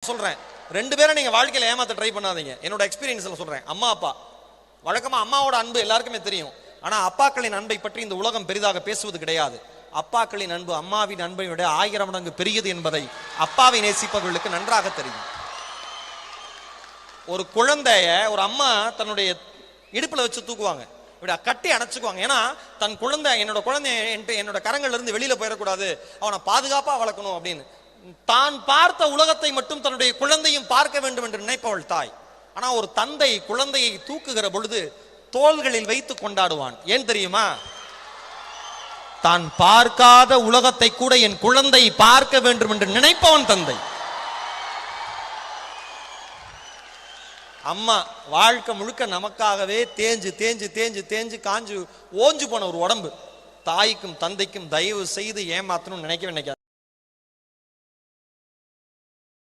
சொல்றேன், ரெண்டு பேரும் நீங்க வாழ்க்கையில ஏமாத்த ட்ரை பண்ணாதீங்க. என்னோட எக்ஸ்பீரியன்ஸ்ல சொல்றேன். அம்மா அப்பா, வழக்கமா அம்மாவோட அன்பு எல்லாருக்குமே தெரியும். ஆனா அப்பாக்களின் அன்பை பற்றி இந்த உலகம் பெரிதாக பேசுவது கிடையாது. அப்பாக்களின் அன்பு அம்மாவின் அன்பை விட 1000 மடங்கு பெரியது என்பதை அப்பாவை நேசிப்பவர்களுக்கு நன்றாக தெரியும். ஒரு குழந்தைய ஒரு அம்மா தன்னுடைய இடுப்புல வச்சு தூக்குவாங்க, இப்படி கட்டி அணைச்சுக்குவாங்க. ஏன்னா தன் குழந்தை, என்னோட குழந்தை என்னோட கரங்கள்ல இருந்து வெளியில போயிடக்கூடாது, அவனை பாதுகாப்பா வளர்க்கணும் அப்படின்னு. தான் பார்த்த உலகத்தை மட்டும் தன்னுடைய குழந்தையும் பார்க்க வேண்டும் என்று நினைப்பவள் தாய். ஆனா ஒரு தந்தை குழந்தையை தூக்குகிற பொழுது தோள்களில் வைத்து கொண்டாடுவான். ஏன் தெரியுமா? தான் பார்க்காத உலகத்தை கூட என் குழந்தை பார்க்க வேண்டும் என்று நினைப்பவன் தந்தை. அம்மா வாழ்க்கை முழுக்க நமக்காகவே தேஞ்சு தேஞ்சு தேஞ்சு தேஞ்சு காஞ்சு ஓஞ்சு போன ஒரு உடம்பு. தாய்க்கும் தந்தைக்கும் தயவு செய்து ஏமாத்தணும்னு நினைக்கவே நினைக்காது.